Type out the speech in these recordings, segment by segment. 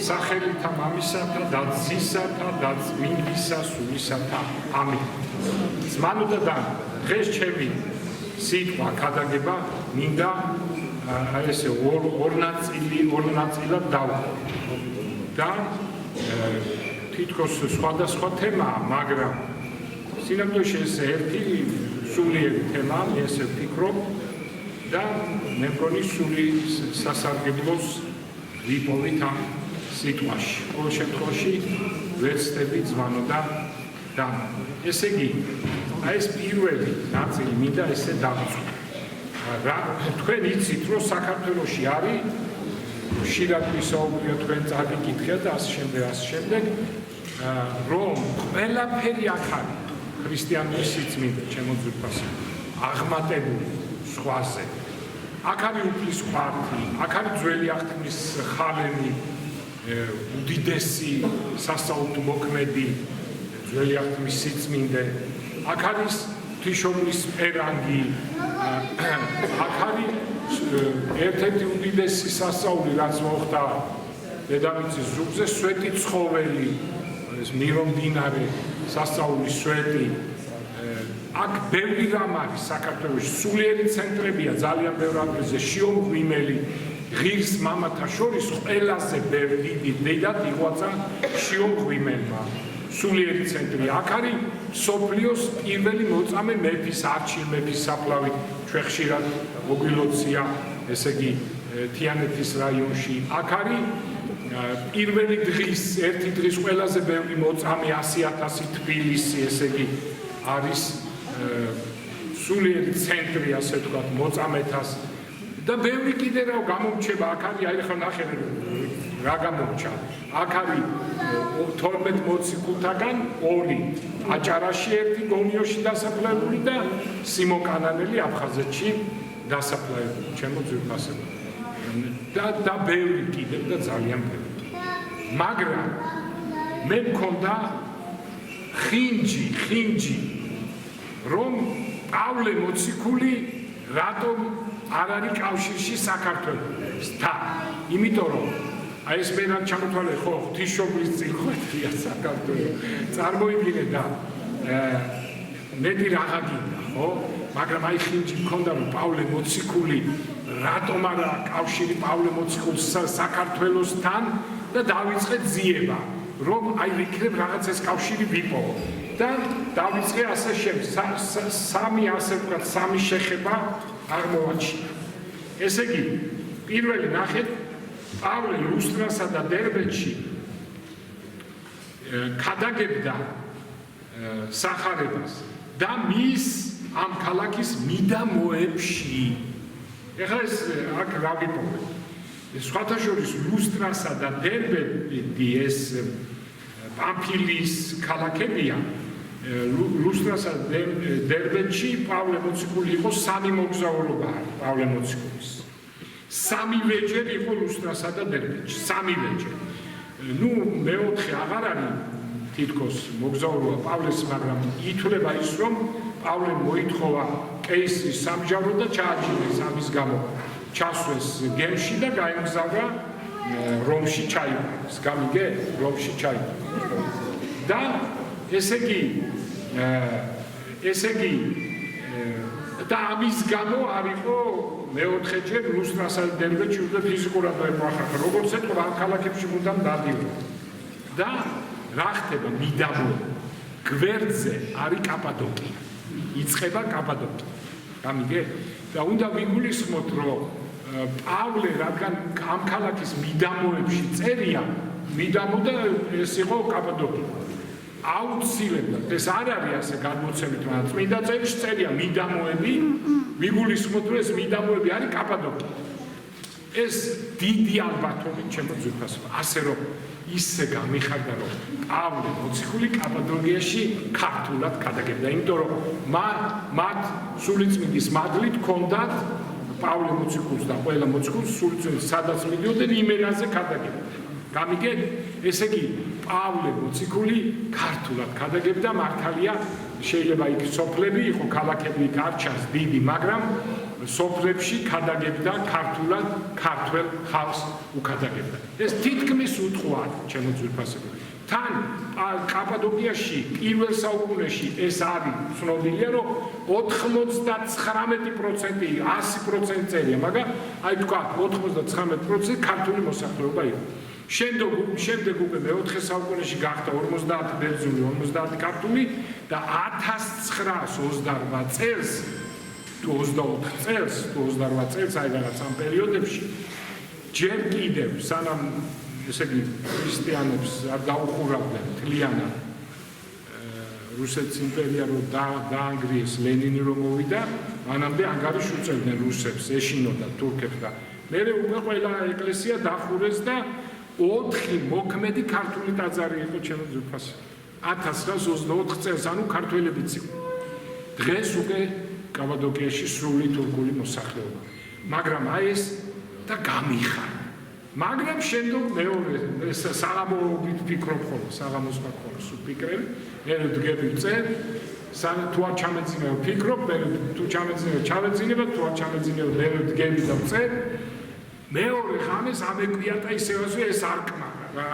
სახელითა მამისათა და ძისათა და წმინდისა სულისათა ამინ. ზმანოდან დღეს ჩემი სიტყვა ქადაგება მინდა ესე ორ ნაწილად დავყო და თითქოს სხვადასხვა თემაა, მაგრამ სინამდვილეში ეს ერთი სულიერი თემაა, მე ესე ვფიქრობ და მე მგონი სული სასარგებლოს ვიპოვით ამ სიტყვაში. ყოველ შემთხვევაში ვეცდები ზმანოდან და ესე იგი, ეს პირველი ნაწილი მინდა ესე დავიწყო. თქვენ იცით, რომ საქართველოში არის ხშირად ვისაუბრია თქვენ წაგიკითხეთ და ასე შემდეგ, რომ ყველაფერი აქ არის ქრისტიანული სიწმინდე, ჩემო ძვირფასო, აღმატებული სხვაზე. აქ არის უფლის ყვართი, აქ არის ძველი აღთქმის ხალენი, უდიდესი სასწაულთო მოქმედი ძველი აღთქმის სიწმინდე, აქ არის ღვთისმშობლის პერანგი, აქ არის ერთ-ერთი უდიდესი სასწაული, რაც მოხდა დედამიწის ზურგზე, სვეტი ცხოველი, ეს მირომდინარე სასწაულის სვეტი. აქ ბევრი რამ არის საქართველოში, სულიერი ცენტრებია ძალიან ბევრ ადგილზე, შიომღვიმელი, ღირს მამათა შორის ყველაზე ბევრი დიდად იღვაწა შიომღვიმელმა. სულიერი ცენტრი. აქ არის სოფლიოს პირველი მოწამე მეფის, არჩილ მეფის საფლავი, ჩვენ ხშირად მოგვილოცია, ესე იგი თიანეთის რაიონში. აქ არის პირველი დღის, ერთი დღის ყველაზე ბევრი მოწამე 100,000 თბილისი, ესე იგი არის სულიერი ცენტრი, ასე ვთქვათ, მოწამეთას და ბევრი კიდე რა გამომრჩება, აქ არის, აი ხა ნახეთ რა გამომრჩა. აქ არის 12 მოციქულთაგან 2 აჭარაში, 1 გონიოში დასაფლავებული და სიმონკანანელი აფხაზეთში დასაფლავებული, ჩემო ძვირფასებო. და ბევრი კიდევ და ძალიან ბევრი. მაგრამ მე მქონდა ხინჯი, რომ პავლე მოციქული რატომ არ არის კავშირში საქართველოსთან. იმიტომ რომ აი ეს მე რა ჩამოთვალე, ხო, ღვთისმშობლის წინყვეთია საქართველო. წარმოიდგინე და მეტი რაღა გინდა, ხო? მაგრამ აი ხინჯი მქონდა, რომ პავლე მოციქული რატომ არ აქვს კავშირი პავლე მოციქულის საქართველოსთან და დავიწყე ძიება, რომ აი ვიქნებ რაღაც ეს კავშირი ვიპოვო. და დავიწყე ასე სამი ასე ვთქვათ, სამი შეხება აღმოვაჩინა. ესე იგი, პირველი ნახეთ, პავლე ლუსტრასა და დერბენტში ქადაგებდა სახარებას და მის ამ ქალაქის მიდამოებში. ეხლა ეს აქ რა ვიპოვეთ? სხვათა შორის ლუსტრასა და დერბენტი ეს პამფილიის ქალაქებია. ლუსტრასა და დერბენტში პავლე მოციქული იყო სამი მოგზაურობა არის პავლე მოციქულის. სამივეჯერ იყო ლუსტრასა და დერბენტში, სამივეჯერ. ნუ მეოთხე აღარ არის თითქოს მოგზაურობა პავლეს, მაგრამ ითვლება ის, რომ პავლემ მოითხოვა კეისრის სამჯავროდ და ჩააჩინეს ამის გამო. ჩასვეს გემში და გაემგზავრა რომში ჩაიყვანეს. გამიგე? რომში ჩაიყვანეს. და ესე იგი და ამის გამო არ იყო მეოთხეჯერ ლუსტრასა და დერბენტში და ფიზიკურად მოახერხა. როგორც ეთქვა, ამ ქალაქებში მუდამ დადიოდა. და რა ხდება მიდამო? გვერდზე არის კაპადოკია. იწყება კაპადოკია. გამიგე? და უნდა ვიგულისხმოთ, რომ პავლე რადგან ამ ქალაქის მიდამოებში წერია, მიდამო და ეს იყო კაპადოკია. აუცილებლად ეს არ არის ასე გადმოცემით, მაგრამ წმინდა წერილში წერია მიდამოები, ვიგულისხმოთ, რომ ეს მიდამოები არის კაპადოკია. ეს დიდი ალბათობით ჩემო ძვირფასო, ასე რომ ისე გამიხარდა, რომ პავლე მოციქული კაპადოკიაში ქართულად ქადაგებდა, იმიტომ რომ მათ სულიწმინდის მადლით ჰქონდათ პავლე მოციქულს და ყველა მოციქულს სულიწმინდის სადაც მიდიოდნენ იმერაზე ქადაგებდა. გამიგეთ? ესე იგი, პავლე მოციქული ქართულად ქადაგებდა, მართალია შეიძლება იქ სოფლები იყო, ქალაქები იქ არ ჩანს დიდი, მაგრამ სოფლებში ქადაგებდა ქართულად ქართველ ხალხს უქადაგებდა. ეს თითქმის უთხოვარ ჩემო ძვირფასებო. თან კაპადოკიაში პირველ საუკუნეში ეს არის ცნობილია, რომ 99% 100% წერია, მაგრამ აი თქვა 99% ქართული მოსახლეობა იყო. შემდეგ უკვე მეოთხე საუკუნეში გახდა 50 ბერძნული, 50 ქართული და 1928 წელს თუ 24 წელს, თუ 28 წელს აი რაღაც ამ პერიოდებში ჯერ კიდევ სანამ ესე იგი ქრისტიანებს არ დაუხურავდნენ მთლიანად რუსეთის იმპერია რომ დაანგრიეს ლენინი რომ მოვიდა, მანამდე ანგარიშს უწევდნენ რუსებს, ეშინოდა თურქებს და მერე უკვე ყველა ეკლესია დახურეს და 4 მოქმედი ქართული ტაძარი იყო ჩემო ძვირფასო. 1924 წელს ანუ ქართველებიც იყო. დღეს უკვე კაპადოკიაში სრული თურქული მოსახლეობა. მაგრამ აი ეს და გამიხარ. მაგრამ შემდეგ მეორე საღამოობით ფიქრობ ხოლმე, საღამოს ხოლმე სულ ფიქრები, მე დგები წერ, თუ არ ჩამეძინებ ფიქრობ, მე თუ ჩამეძინებ ჩავეძინება, თუ არ ჩამეძინებ მე დგები და წერ. მეორე ღამეს ამეკვიატა ისევაზე ეს არკმარა რა.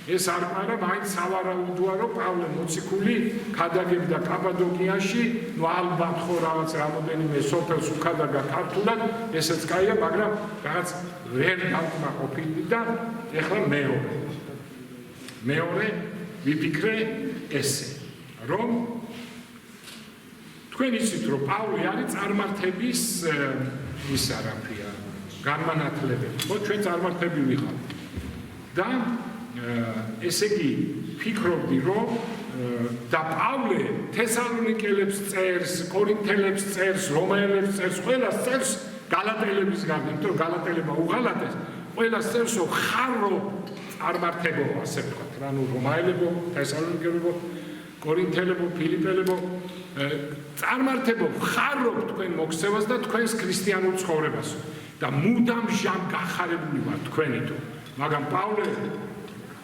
ეს არკმარა მაინც სავარაუდოა რომ პავლე მოციქული ქადაგებდა კაპადოკიაში, ნუ ალბათ ხო რაღაც რამოდენიმე სოფელს უქადაგა ქართულად, ესეც კაია, მაგრამ რაღაც ვერ დავკმაყოფილი და ეხლა მეორე ვიფიქრე ესე, რომ თქვენ იცით რომ პავლე არის წარმართების ის არაფია განმანათლებელი, ხო ჩვენ წარმართები ვიყავთ და ესე იგი ფიქრობდი რომ და პავლე თესალონიკელებს წერს, კორინთელებს წერს, რომაელებს წერს, ყველას წერს გალატელების გარდა, იმიტომ რომ გალატელებმა უღალატეს, ყველას წერს რომ ხარო წარმართებო, ასე ვთქვათ, რა ნუ რომაელებო, თესალონიკელებო, კორინთელებო, ფილიპელებო, წარმართებო, ხარო თქვენ მოქცევას და თქვენს ქრისტიანულ ცხოვრებას და მუდამ ჟამ გახარებული ვარ თქვენითო, მაგრამ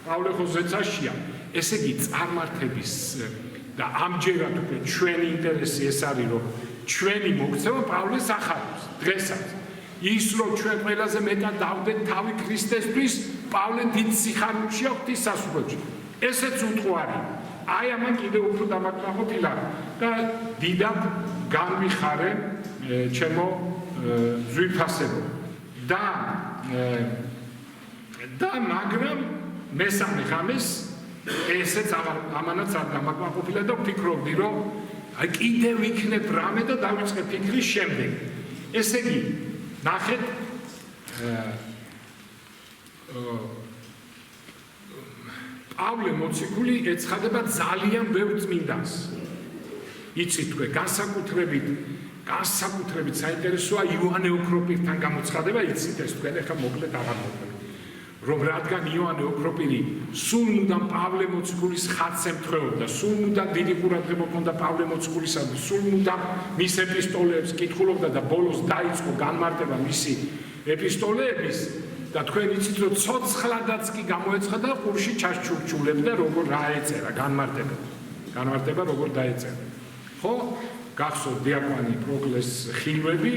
პავლე ხო ზეცაშია, ესე იგი წარმართების და ამჯერად უკვე ჩვენი ინტერესი ეს არის, რომ ჩვენი მოქცევა პავლეს ახარებს დღესაც. ის რომ ჩვენ ყველაზე მეტად დავდეთ თავი ქრისტესთვის, პავლე დიდ სიხარულშია ღვთისმსახურებში. ესეც უთხოვარი. აი ამან კიდევ უფრო დამაკმაყოფილა და დიდად განვიხარე ჩემო ძვირფასებო. და მაგრამ მესამე ღამეს ესეც ამანაც არ დამაკმაყოფილა და ვფიქრობდი რომ აი კიდევ იქნებ რამე და დავიწყე ფიქრის შემდეგ. ესე იგი ნახეთ პავლე მოციქული ეცხადება ძალიან ბევრ წმინდანს. იცით თქვენ განსაკუთრებით საინტერესოა იოანე ოქროპირთან გამოცხადება, იცით ეს თქვენ ახლა მოკლედ აღარ მოკლედ. რომ რადგან იოანე ოქროპირი სულ მუდამ პავლე მოციქულის ხატს ემთხვეოდა, სულ მუდამ დიდი ყურადღება ჰქონდა პავლე მოციქულისა, სულ მუდამ მის ეპისტოლეებს კითხულობდა და ბოლოს დაიწყო განმარტება მისი ეპისტოლეების და თქვენ იცით რომ ცოცხლადაც კი გამოეცხადა ყურში ჩასჩურჩულებდა როგორ რა ეწერა განმარტება როგორ დაეწერა. ხო? გახსოვთ დიაკვანი პროკლეს ხილვები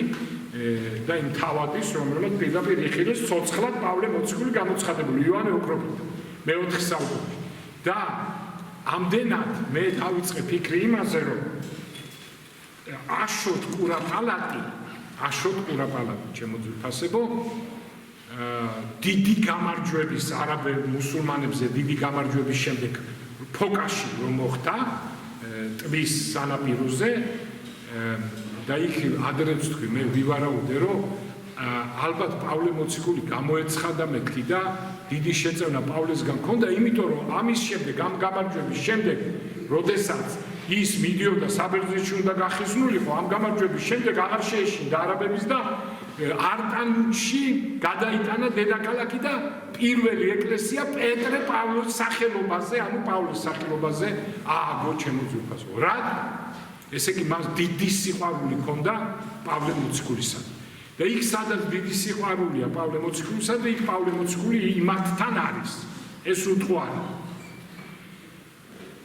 და იმ თავადის, რომელსაც პირდაპირ იხილეს ცოცხლად პავლე მოციქული გამოცხადებული იოანე ოქროპირთან მეოთხე საუკუნეში. და ამდენად მე დავიწყე ფიქრი იმაზე, რომ აშოტ კურაპალატი, ჩემო ძვირფასებო, დიდი გამარჯვების არაბელ მუსულმანებზე დიდი გამარჯვების შემდეგ ფოკაში რომ მოხდა ტბის სანაპიროზე და იქ ადრეც თქვი მე ვივარაუდე რომ ალბათ პავლე მოციქული გამოეცხადა მეთქი და დიდი შეწევნა პავლესგან ჰქონდა, იმიტომ რომ ამის შემდეგ ამ გამარჯვების შემდეგ როდესაც ის მიდიოდა საბერძნეთში უნდა გახიზნულიყო, ამ გამარჯვების შემდეგ აღარ შეეშინდა არაბების და არტანუჩში გადაიტანა დედაქალაქი და პირველი ეკლესია პეტრე პავლეს სახელობაზე, ანუ პავლეს სახელობაზე ააგო ჩემო ძვირფასო. რა? ესე იგი მას დიდი სიყვარული ჰქონდა პავლე მოციქულისა. და იქ სადაც დიდი სიყვარულია პავლე მოციქულისა და იქ პავლე მოციქული იმათთან არის. ეს უთხოვარი.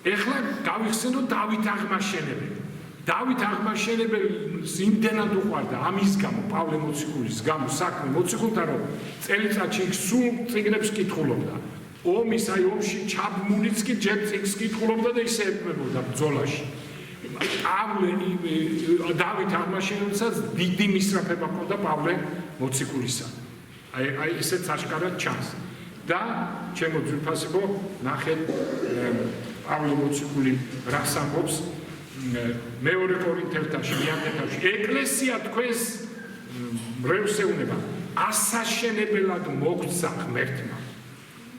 ეხლა გავიხსენოთ დავით აღმაშენებელი. დავით აღმაშენებელს იმდენად უყვარდა ამის გამო, პავლე მოციქულის გამო საქმე მოციქულთან, რომ წელიწადში სულ წიგნებს კითხულობდა. ომის აი ომში ჩაბმულიც კი ჯერ წიგნს კითხულობდა და ისე ეპმებოდა ბრძოლაში. დავით აღმაშენებელსაც დიდი მისწრაფება ჰქონდა პავლე მოციქულისა. აი ესეც აშკარად ჩანს. და ჩემო ძვირფასებო, ნახეთ პავლე მოციქული რას ამბობს მეორე კორინთელთაში, მეათე ეკლესია თქვენს მრევლს ეუბნება, ასაშენებელად მოგცა ღმერთმა.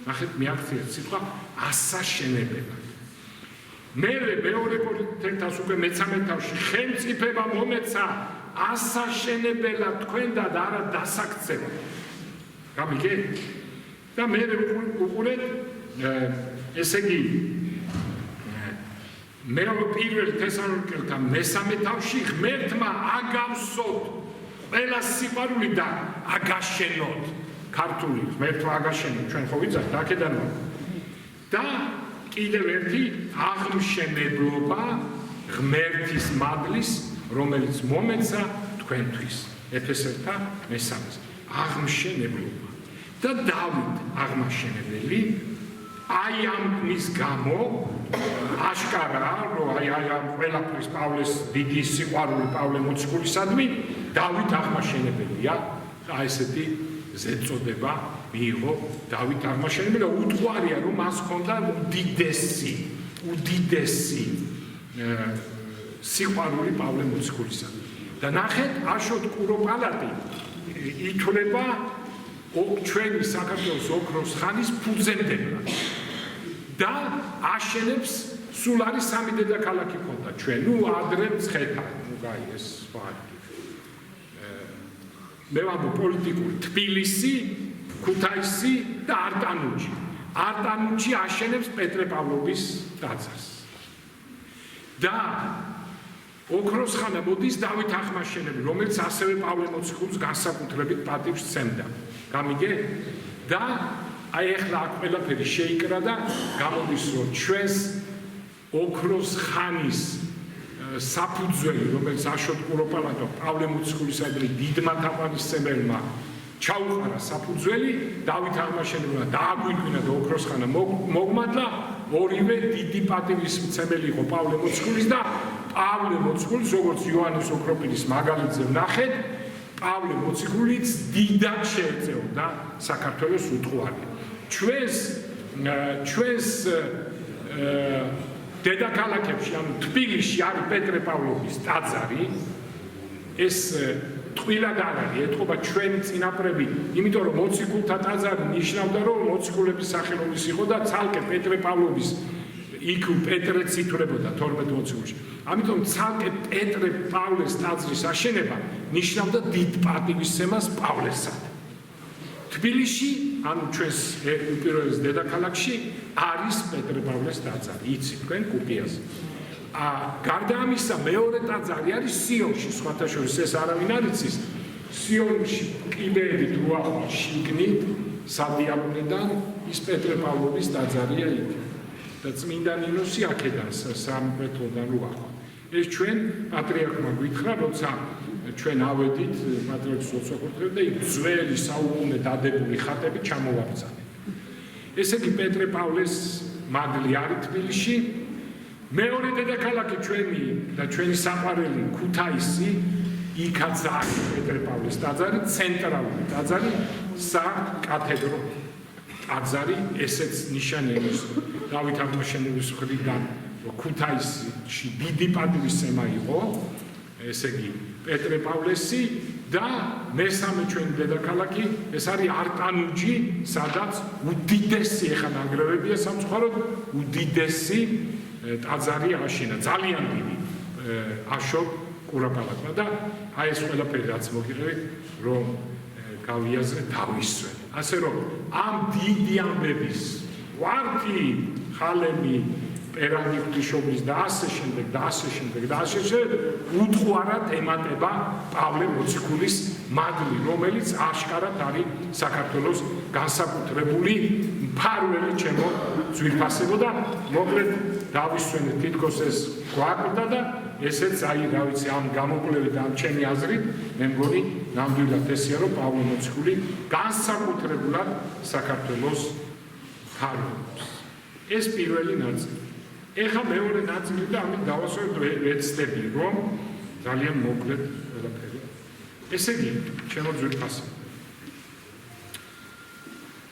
ნახეთ, მეახციეთ სიტყვა ასაშენებელად. მეორე კორინთელთას უკვე მე-13-ში ხელმწიფება მომეცა ასაშენებელად თქვენდა და არა დასაქცევა. გამიგეთ? და მე უყურეთ, ესე იგი პირველ თესალონიკელთა მე-13-ში ღმერთმა აგავსოთ ყველა სიყვარული და აგაშენოთ. ქართული ღმერთმა აგაშენოთ, ჩვენ ხო ვიცით, აქედან და კიდევ ერთი აღმშენებლობა ღმერთის მადლის, რომელიც მომეცა თქვენთვის. ეფესელთა მე-13. აღმშენებლობა. და დავით აღმაშენებელი აი ამ მის გამო აშკარაა, რომ აი ამ ყველაფრის პავლეს დიდი სიყვარული პავლე მოციქულისადმი დავით აღმაშენებელია. აი ესეთი ზეწოდება მიიღო დავით აღმაშენებელი და უთყვარია, რომ მას ჰქონდა უდიდესი სიყვარული პავლე მოციქულისადმი. და ნახეთ, აშოტ კუროპალატი ითვლება ჩვენი საქართველოს ოქროს ხანის ფუძემდებლად და აშენებს სულ არის 3 დედაქალაქი ქონდა ჩვენ. ადრე მცხეთა, ეს სხვა. მე ვამბობ პოლიტიკური თბილისი, ქუთაისი და არტანუჯი. არტანუჯი აშენებს პეტრე პავლოვის ტაძარს. და ოქროს ხანა მოდის დავით აღმაშენებელი, რომელიც ასევე პავლე მოციქულს განსაკუთრებით პატივს სცემდა. გამიგე? და აი ახლა აქ ყველაფერი შეიკრა და გამოდის, რომ ჩვენს ოქროს ხანის საფუძველი, რომელიც აშოტ კუროპალატო პავლე მოციქულისადმი დიდმა თაყვანისმცემელმა ჩაუყარა საფუძველი, დავით აღმაშენებელმა დააგვირგვინა და ოქროს ხანა მოგმადლა, ორივე დიდი პატივისმცემელი იყო პავლე მოციქულის და პავლე მოციქულის, როგორც იოანეს ოქროპირის მაგალითზე ვნახეთ, პავლე მოციქულიც დიდად შეეწეოდა საქართველოს უთხოვარი. ჩვენს დედაქალაქებში, ანუ თბილისში არის პეტრე პავლოვის ტაძარი, ეს ტყვილად არ არის, ეთყობა ჩვენი წინაპრები, იმიტომ რომ მოციქულთა ტაძარი ნიშნავდა, რომ მოციქულების სახელობის იყო და ცალკე პეტრე პავლოვის იქ პეტრეც ითვლებოდა 12 მოციქულში. ამიტომ ცალკე პეტრე პავლეს ტაძრის აშენება ნიშნავდა დიდ პატივისცემას პავლესად. თბილისში, ანუ ჩვენს უპირველეს დედაქალაქში არის პეტრე პავლეს ტაძარი, იცით თქვენ კუპიაზე. გარდა ამისა, მეორე ტაძარი არის სიონში, სხვათა შორის ეს არავინ არ იცის. სიონში კიბეებით უახლო შიგნით სადიაკვნედან ის პეტრე პავლოვის ტაძარია იქ. და წმინდა ნინოსი აქედან სამკვეთლოდან უახლო. ეს ჩვენ პატრიარქმა გვითხრა, როცა ჩვენ ავედით პატრიარქს უცხოეთიდან და იქ ძველი საუკუნე დადებული ხატები ჩამოვაბრძანეთ. ესე იგი პეტრე პავლეს მადლი არის თბილისში. მეორე დედაქალაქი ჩვენი და ჩვენი საყვარელი ქუთაისი, იქაც არის პეტრე პავლეს ტაძარი, ცენტრალური ტაძარი, საკათედრო ტაძარი, ესეც ნიშანია ის დავით აღმაშენებლის მხრიდან, რომ ქუთაისში დიდი პატივისცემა იყო, ესე იგი პეტრე პავლესი და მესამე ჩვენი დედაქალაქი, ეს არის არტანუჯი, სადაც უდიდესი, ეხლა ნანგრევებია სამწუხაროდ, უდიდესი ტაძარი აშენა, ძალიან დიდი აშოტ კურაპალატმა და აი ეს ყველაფერი რაც მოგიღებით, რომ გავიაზრეთ, დავისვენ. ასე რომ ამ დიდი ამბების ვარდი, ხალემი პერანგი ღვთისმშობლის და ასე შემდეგ და ასე შემდეგ და ასე შემდეგ უთხვარად ემატება პავლე მოციქულის მადლი, რომელიც აშკარად არის საქართველოს განსაკუთრებული მფარველი ჩემო ძვირფასებო და მოკლედ დავისვენეთ თითქოს ეს გვაკვდა და ესეც აი რა ვიცი ამ გამოკვლევით ამ ჩემი აზრით მე მგონი ნამდვილად ესეა რომ პავლე მოციქული განსაკუთრებულად საქართველოს მფარველობს. ეს პირველი ნაწილი. ეხლა მეორე ნაწილი და ამით დავასრულებ ვეცდები რომ ძალიან მოკლედ ყველაფერი. ესე იგი, ჩემო ძვირფასებო.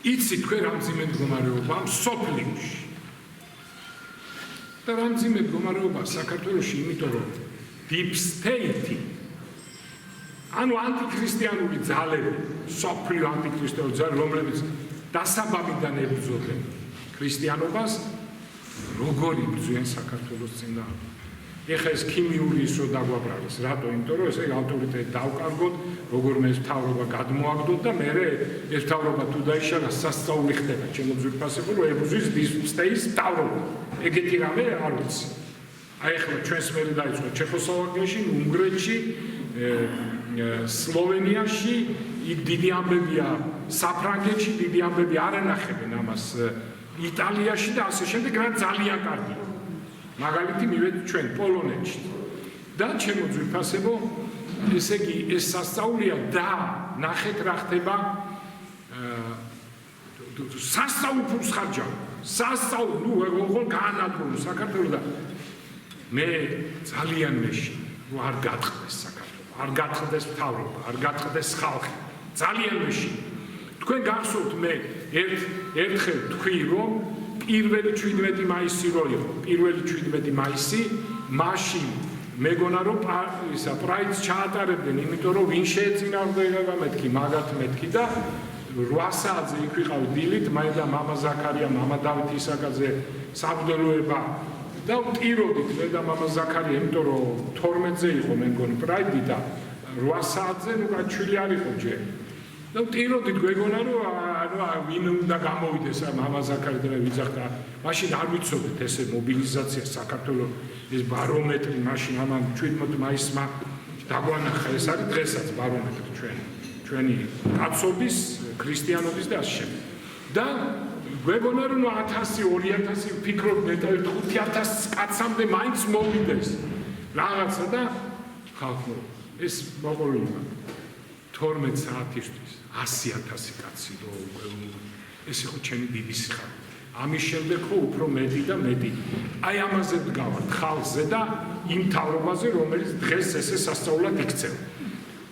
იცი თქვენ რა მძიმე მდგომარეობაა მსოფლიოში. და რა მძიმე მდგომარეობაა საქართველოში, იმიტომ რომ deep state ანუ ანტიქრისტიანული ძალები, მსოფლიო ანტიქრისტიანული ძალები, რომლებიც დასაბამიდან ებრძოდნენ ქრისტიანობას, როგორ იბრძვიან საქართველოს წინააღმდეგ. ეხლა ეს ქიმიური ის რო დაგვაბრალეს, რატო? იმიტომ რომ ესე ავტორიტეტი დავკარგოთ, როგორმე ეს მთავრობა გადმოაგდოთ და მე ეს მთავრობა თუ დაიშალა სასწაული ხდება, ჩემო ძვირფასებო, რომ ებრძვის deep state-ის მთავრობა. ეგეთი რამე არ ვიცი. აი ახლა ჩვენს მერე დაიწყო ჩეხოსლოვაკიაში, უნგრეთში, სლოვენიაში, იქ დიდი ამბებია საფრანგეთში, დიდი ამბები არ ენახებენ ამას იტალიაში და ასე შემდეგ, რა ძალიან კარგი. მაგალითი მივედით ჩვენ პოლონეთში. და ჩემო ძვირფასებო, ესე იგი ეს სასწაულია და ნახეთ რა ხდება სასწაული ფულს ხარჯავ. სასწაული, ნუ როგორ გაანადგურო საქართველოს და მე ძალიან მეში, ნუ არ გატყდეს საქართველო, არ გატყდეს მთავრობა, არ გატყდეს ხალხი. ძალიან მეში. თქვენ გახსოვთ მე ერთხელ თქვი რომ პირველი 17 მაისი რო იყო, პირველი 17 მაისი, მაშინ მეგონა რომ ისა პრაიდს ჩაატარებდნენ, იმიტომ რომ ვინ შეეწინააღმდეგება მეთქი, მაგათ მეთქი და 8 საათზე იქ ვიყავი დილით, მე და მამა ზაქარია, მამა დავით ისაკაძე საბრძოლოება და ვტიროდით მე და მამა ზაქარია, იმიტომ რომ 12-ზე იყო მე მგონი პრაიდი და 8 საათზე ნუ გაჩვილი არ იყო ჯერ. და ვტიროდით გვეგონა რომ ვინ უნდა გამოვიდეს მამა ზაქარია და ვიძახდა. მაშინ არ ვიცოდით ესე მობილიზაცია საქართველოს ეს ბარომეტრი მაშინ ამან 17 მაისმა დაგვანახა ეს არის დღესაც ბარომეტრი ჩვენი კაცობის, ქრისტიანობის და ასე შემდეგ. და გვეგონა რომ 1000, 2000 ვფიქრობ მეტად 5000 კაცამდე მაინც მოვიდეს. რაღაცა და ხალხო ეს მოყოლია 12 საათისთვის 100,000 კაცი რო ეს იყო ჩემი დიდი სიხარი. ამის შემდეგ ხო უფრო მეტი და მეტი. აი ამაზე ვდგავართ ხალხზე და იმ მთავრობაზე, რომელიც დღეს ესე სასწაულად იქცევა.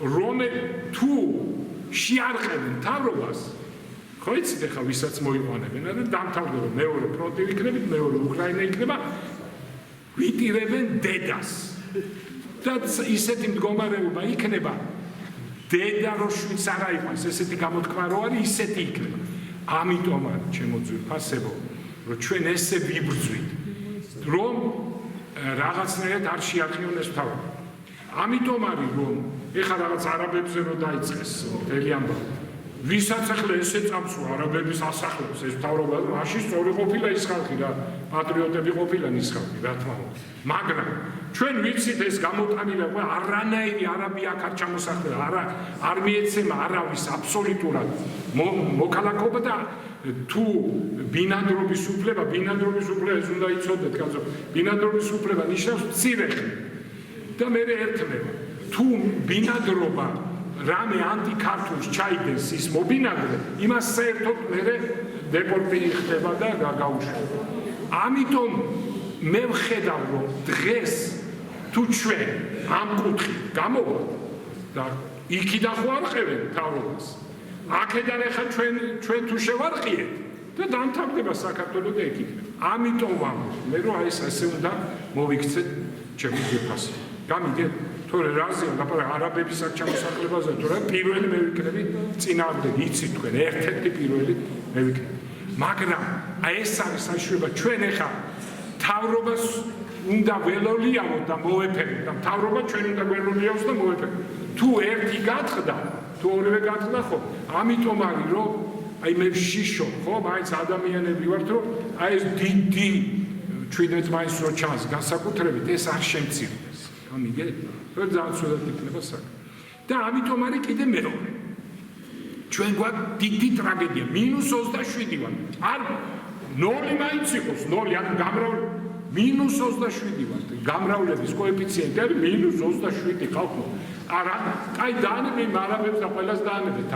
თუ შეარყევენ მთავრობას, ხო იცით ახლა ვისაც მოიყვანებენ, და დამთავრდება მეორე ფრონტი იქნებით, მეორე უკრაინა იქნება, ვიტირებენ დედას. და ისეთი მდგომარეობა იქნება, დედა რო შვიდს არ აიყვანს, ესეთი გამოთქმა რო არის, ისეთი იქნება. ამიტომ არის ჩემო ძვირფასებო, რომ ჩვენ ესე ვიბრძვით, რომ რაღაცნაირად არ შეარყიონ ეს მთავრობა. ამიტომ არის რომ ეხლა რაღაც არაბებზე რო დაიწყეს მთელი ამბავი. ვისაც ახლა ესე წამსვა არაბების ასახლებს ეს მთავრობა, მაშინ სწორი ყოფილა ის ხალხი რა, პატრიოტები ყოფილან ის ხალხი, რა თქმა უნდა. მაგრამ ჩვენ ვიცით ეს გამოტანილი არანაირი არაბი აქ არ ჩამოსახლება, არ მიეცემა არავის აბსოლუტურად მოქალაქობა და თუ ბინადრობის უფლება ეს უნდა იცოდეთ, კაცო, ბინადრობის უფლება ნიშნავს მცირე და მე ერთმევა. თუ ბინადრობა რამე ანტიქართულს ჩაიდენს ის მობინადრე, იმას საერთოდ მე დეპორტი ხდება და გაუშვება. ამიტომ მე ვხედავ რომ დღეს თუ ჩვენ ამ კუთხით გამოვართ და იქიდან ხო არ ყევენ თავრობას. აქედან ახლა ჩვენ თუ შევარყიეთ და დამთავრდება საქართველოს და იქით. ამიტომ ვამბობ მე რომ აი ეს ასე უნდა მოვიქცეთ ჩემი ძვირფასი. გამიგეთ? თორე რაზეა ლაპარაკი არაბების აქ ჩამოსახლებაზე, თორე პირველი მე ვიქნები წინააღმდეგი, იცით თქვენ, ერთ-ერთი პირველი მე ვიქნები. მაგრამ აი ეს არის საშუალება ჩვენ ახლა თავრობას უნდა ველოლიავოთ და მოვეფეროთ და მთავრობა ჩვენ უნდა ველოლიავოს და მოვეფეროთ. თუ ერთი გათხდა, თუ ორივე გათხდა ხო, ამიტომ არის რომ აი მე ვშიშობ ხო, მაინც ადამიანები ვართ რომ აი ეს დიდი 17 მაისს რო ჩანს განსაკუთრებით ეს არ შემცირდეს. გამიგეთ? რა ძალიან ცუდად იქნება საქმე. და ამიტომ არის კიდე მეორე. ჩვენ გვაქვს დიდი ტრაგედია, -27 ვარ. არ 0 მაინც იყოს, 0 ან გამრავლება -27 ვარ. გამრავლების კოეფიციენტი არის -27 ხალხო. არა, კაი დაანებენ არაბებს და ყველას დაანებეთ.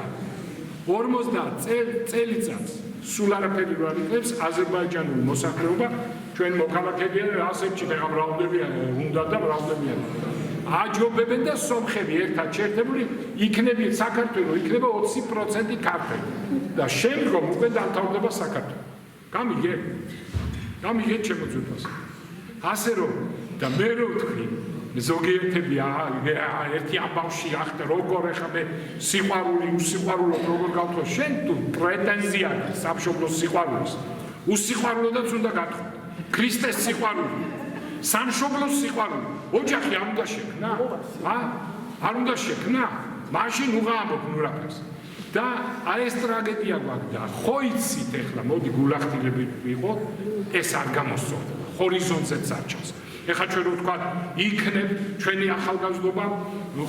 50 წელიწადს სულ არაფერი რო არ იქნებს აზერბაიჯანული მოსახლეობა ჩვენ მოქალაქეებია ასეთში და მრავლდებიან უნდა და მრავლდებიან. აჯობებენ და სომხები ერთად შეერთებული იქნება საქართველოს იქნება 20% ქართველი და შემდგომ უკვე დამთავრდება საქართველო. გამიგეთ? გამიგეთ ჩემო ძვირფასო. ასე რომ და მე რო ვთქვი ზოგიერთები ერთი ამბავში ახლა როგორ ეხა მე სიყვარული უსიყვარულო როგორ გავთქვა შენ თუ პრეტენზია აქვს სამშობლოს სიყვარულს უსიყვარულოდაც უნდა გათხოვო ქრისტეს სიყვარული სამშობლოს სიყვარული ოჯახი არ უნდა შექმნა არ უნდა შექმნა მაშინ უღამობ ნურაფერს და აი ეს ტრაგედია გვაქვს და ხო იცით ეხლა მოდი გულახდილები ვიყო ეს არ გამოსწორდა ჰორიზონტზე წარჩას ეხლა ჩვენ ვთქვათ იქნებ ჩვენი ახალგაზრდობა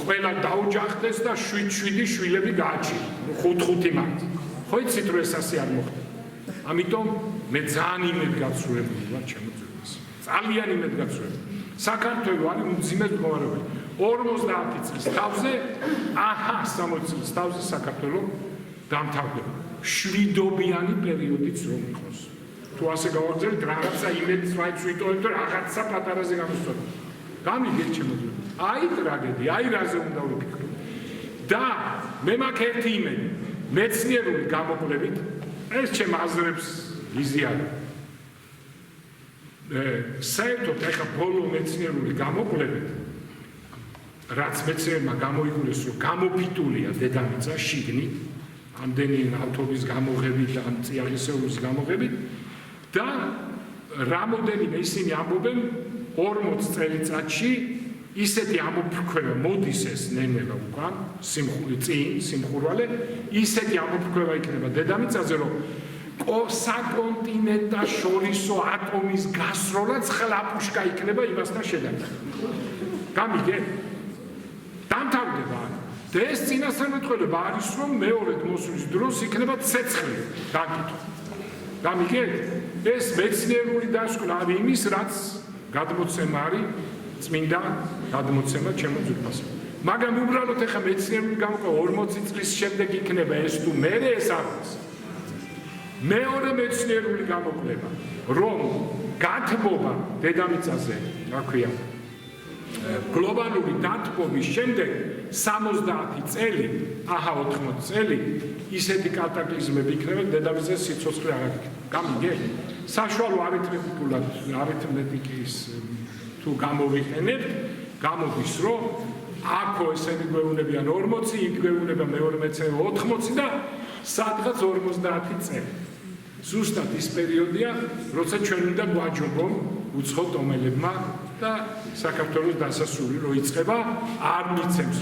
ყველა დაუჯახდეს და 7 შვილები გააჩინა 5 მაინც ხო იცით რომ ეს ასე არ მოხდა ამიტომ მე ძალიან იმედგაცრუებული ვარ ჩემო ძვირფას ძალიან იმედგაცრუებული საქართველოს არის უმძიმე მდგომარეობა 50 წლის თავზე 60 წლის თავზე საქართველოს დამთავრდება შვიდობიანი პერიოდიც რომ იყოს თუ ასე გავაგზავნით რაღაცა იმედს მაინც ვიტოვებ და რაღაცა პატარაზე გამოსწორებ. გამიგეთ ჩემო ძვირფასო. აი ტრაგედია, აი რაზე უნდა ვიფიქროთ. და მე მაქვს ერთი იმედი, მეცნიერული გამოკვლევით, ეს ჩემ აზრებს იზიარებ. საერთოდ ეხა ბოლო მეცნიერული გამოკვლევით, რაც მეცნიერმა გამოიგულეს, რომ გამოფიტულია დედამიწა შიგნით, ამდენი ავტობის გამოღებით და ამ წიაღისეულის გამოღებით და რამოდენიმე ისინი ამბობენ 40 წელიწადში ისეთი ამოფრქვევა მოდის ეს ნენება უკან სიმხურვალე ისეთი ამოფრქვევა იქნება დედამიწაზე რომ საკონტინენტა შორისო ატომის გასროლაც ხლაპუშკა იქნება იმასთან შედარებით გამიგეთ დამთავრდება და ეს წინასწარმეტყველება არის რომ მეორედ მოსვლის დროს იქნება ცეცხლი გაკითხვა გამიგეთ ეს მეცნიერული დასკვნა არის იმის რაც გადმოცემა არის წმინდა გადმოცემა ჩემო ძვირფასო მაგრამ უბრალოდ ეხა მეცნიერული გამოკვლევა 40 წლის შემდეგ იქნება ეს თუ მერე ეს არის მეორე მეცნიერული გამოკვლევა რომ გათბობა დედამიწაზე რა ქვია გლობალური დათბობის შემდეგ 70 წელი აჰა 80 წელი ისეთი კატაკლიზმები იქნება დედამიწაზე სიცოცხლე აღარ იქნება გამიგეთ საშუალო არითმეტიკის თუ გამოვიყენებთ გამოდის რომ აქო ესენი გვეუბნებიან 40 იქ გვეუბნება მეორე მეცნიერება 80 და სადღაც 50 წელი ზუსტად ის პერიოდია როცა ჩვენ უნდა გვაჯობონ უცხო ტომელებმა და საქართველოს დასასრული რო იწყება არ მიცემს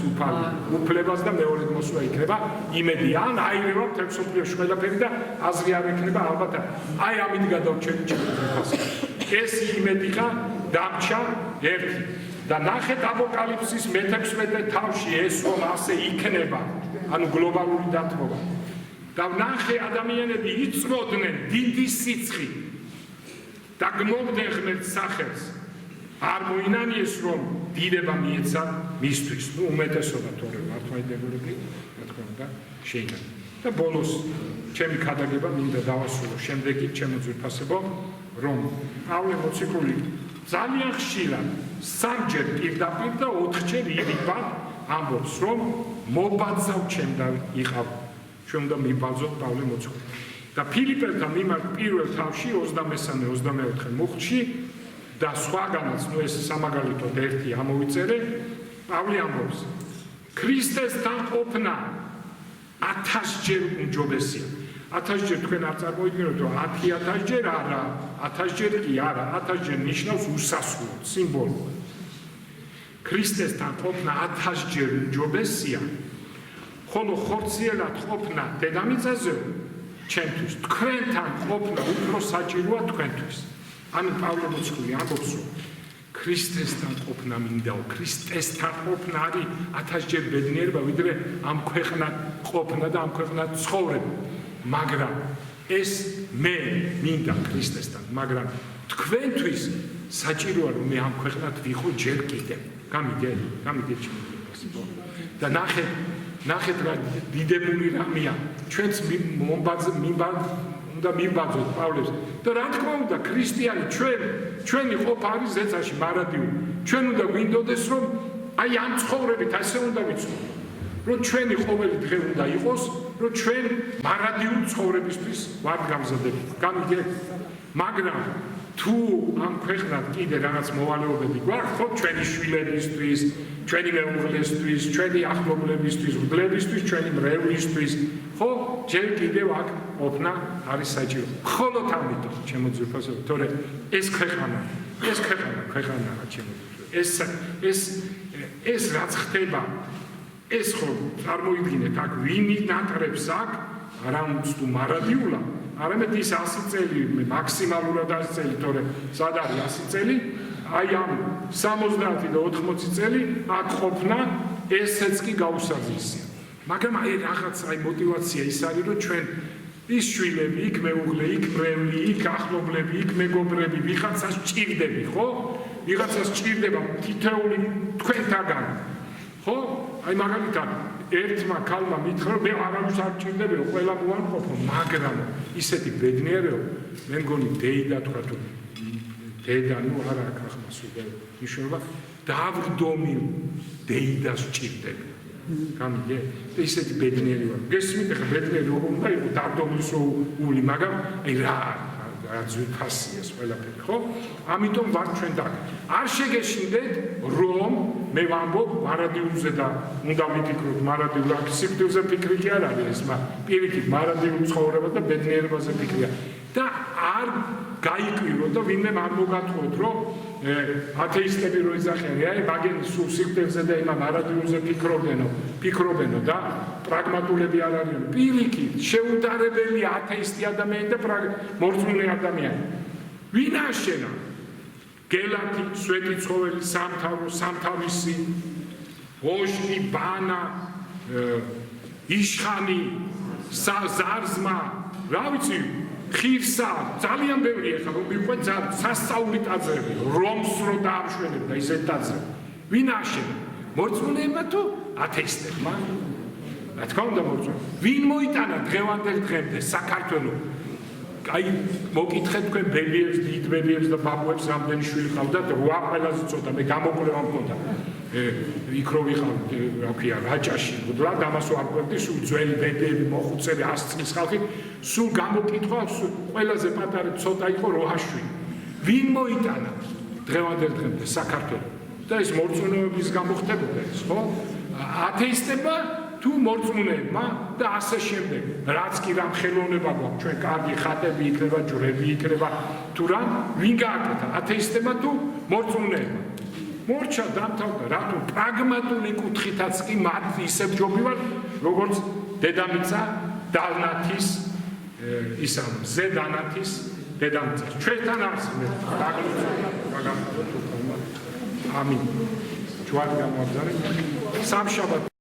უფლებას და მეორე მოსვლა იქნება იმედი ან აირევა მთელ მსოფლიოში ყველაფერი და აზრი არ ექნება ალბათ აი ამით გადავჩენთ ჩემს ეს იმედია დამჩა ერთი და ნახეთ აპოკალიფსის მე-16 თავში ეს რომ ასე იქნება ანუ გლობალური დათბობა და ნახე ადამიანები იწვოდნენ დიდი სიცხით და გმობდნენ ღმერთს სახელს არ მოინანიეს რომ დიდება მიეცა მისთვის ნუ უმეტესობა თორე მართლმადიდებლები რა თქმა უნდა შეიძლება და ბოლოს ჩემი ქადაგება მინდა დავასრულო შემდეგი ჩემო ძვირფასებო რომ პავლე მოციქული ძალიან ხშირად სამჯერ პირდაპირ და 4ჯერ ირიბად ამბობს რომ მობაძავ ჩემ და იყავ ჩვენ უნდა მიბაძოთ პავლე მოციქული და ფილიპელთან მიმართ პირველ თავში 23-24 მუხტში და სხვაგანაც ნუ ეს სამაგალითოდ ერთი ამოვიწერე პავლე ამბობს ქრისტესთან ყოფნა 1000-ჯერ უმჯობესია 1000-ჯერ თქვენ არ წარმოიდგინოთ რომ 10,000-ჯერ არა 1000-ჯერ კი არა 1000-ჯერ ნიშნავს უსასრულოდ სიმბოლურად ქრისტესთან ყოფნა 1000-ჯერ უმჯობესია ხოლო ხორციელად ყოფნა დედამიწაზე ჩემთვის თქვენთან ყოფნა უფრო საჭიროა თქვენთვის ანუ პავლე მოციქული ამბობს, რომ ქრისტესთან ყოფნა მინდაო, ქრისტესთან ყოფნა არის 1000-ჯერ ბედნიერება, ვიდრე ამ ქვეყნად ყოფნა და ამ ქვეყნად ცხოვრება. მაგრამ ეს მე მინდა ქრისტესთან, მაგრამ თქვენთვის საჭიროა რომ მე ამ ქვეყნად ვიყო ჯერ კიდევ. გამიგეთ ჩემო და ნახეთ რა დიდებული რამეა. ჩვენც უნდა მიბაძოთ პავლეს და რა თქმა უნდა ქრისტიანი ჩვენი ყოფა არის ზეცაში მარადიული. ჩვენ უნდა გვინდოდეს რომ აი ამ ცხოვრებით ასე უნდა ვიცხოვროთ. რომ ჩვენი ყოველი დღე უნდა იყოს, რომ ჩვენ მარადიული ცხოვრებისთვის ვართ გამზადებული. გამიგეთ? მაგრამ თუ ამ ქვეყნად კიდე რაღაც მოვალეობები გვაქვს, ხო ჩვენი შვილებისთვის, ჩვენი მეუღლესთვის, ჩვენი ახლობლებისთვის, მგლებისთვის, ჩვენი მრევლისთვის, ხო ჯერ კიდევ აქ ყოფნა არის საჭირო. მხოლოდ ამიტომ ჩემო ძვირფასებო, თორე ეს ქვეყანა რა ჩემო ძვირფასებო. ეს რაც ხდება, ეს ხო წარმოიდგინეთ აქ ვინი ნაკრებს აქ არა თუ მარადიულა, არამედ ის 100 წელი მაქსიმალურად 100 წელი, თორე სად არის 100 წელი, აი ამ 70 და 80 წელი აქ ყოფნა ესეც კი გაუსაზრისია. მაგრამ აი რაღაც აი мотиваცია ის არის, რომ ჩვენ ის შვილები, იქ მეუღლე, იქ მრევლი, იქ ახლობლები, იქ მეგობრები, ვიღაცას ჭირდები, ხო? ვიღაცას ჭირდება თითოეული თქვენთაგან. ხო? აი მაგალითად ერთმა ქალმა მითხრა, მე არავის არ ჭირდება, ყველა მოამყოფო, მაგრამ ისეთი ბედნიერება, მე მგონი დეიდა თქვა თუ დედა, ნუ არა აქ ახლა სულ ნიშნობა, დავრდომილ დეიდას ჭირდება. გამიგე? და ისეთი ბედნიერება. გესმით, ახლა ბედნიერი როგორ უნდა იყოს, დავრდომილსული, მაგრამ აი რა ძვირფასიას ყველაფერი, ხო? ამიტომ ვარ ჩვენ და არ შეგეშინდეთ, რომ მე ვამბობ მარადიულზე და უნდა ვიფიქროთ მარადიულ აქ სიკვდილზე ფიქრი კი არ არის ეს, პირიქით მარადიულ ცხოვრებას და ბედნიერებაზე ფიქრია. და არ გაიკვირო და ვინმე არ მოგათხოვოთ, რომ ათეისტები რო იძახიან, აი მაგენ სულ სიკვდილზე და იმam მარადიულზე ფიქრობენო და პრაგმატულები არ არიან. პირიქით შეუდარებელი ათეისტი ადამიანი და მორწმუნე ადამიანი. ვინ აშენა? გელათი, სვეტი ცხოველი, სამთავისი, ოშკი, ბანა, იშხანი, ზარზმა, რა ვიცი, ხირსა, ძალიან ბევრი ეხლა რომ მიყვეთ სასწაული ტაძრები, რომს რო დაამშვენებდა ისეთ ტაძრები. ვინ აშენა? მორწმუნეებმა თუ ათეისტებმა? რა თქმა უნდა მორწმუნე. ვინ მოიტანა დღევანდელ დღემდე საქართველოს? აი მოკითხეთ თქვენ ბებიებს, დიდ ბებიებს და ბაბუებს რამდენი შვილი ყავდათ, 8 ყველაზე ცოტა, მე გამოკვლევა მქონდა. იქ რო ვიყავ, რა ქვია, რაჭაში, და დამას ვარკვევდი, სულ ძველი ბებიები, მოხუცები, 100 წლის ხალხი, სულ გამოკითხვა, ყველაზე პატარა ცოტა იყო 8 შვილი. ვინ მოიტანა დღევანდელ დღემდე საქართველოს? და ეს მორწმუნეობის გამო ხდებოდა ეს, ხო? ათეისტებმა თუ მორწმუნეებმა და ასე შემდეგ. რაც კი რამ ხელოვნება გვაქვს, ჩვენ კარგი ხატები იქნება, ჯვრები იქნება, თუ რამ ვინ გააკეთა? ათეისტებმა თუ მორწმუნეებმა? მორჩა დამთავრდა, რატო პრაგმატული კუთხითაც კი მათ ისევ ჯობივარ, როგორც დედამიწა დანათის ისამ ზედანათის დედამიწა. ჩვენთან არსებობს ამინ. ჯვარი გამოაგზავნეთ. სამშაბათს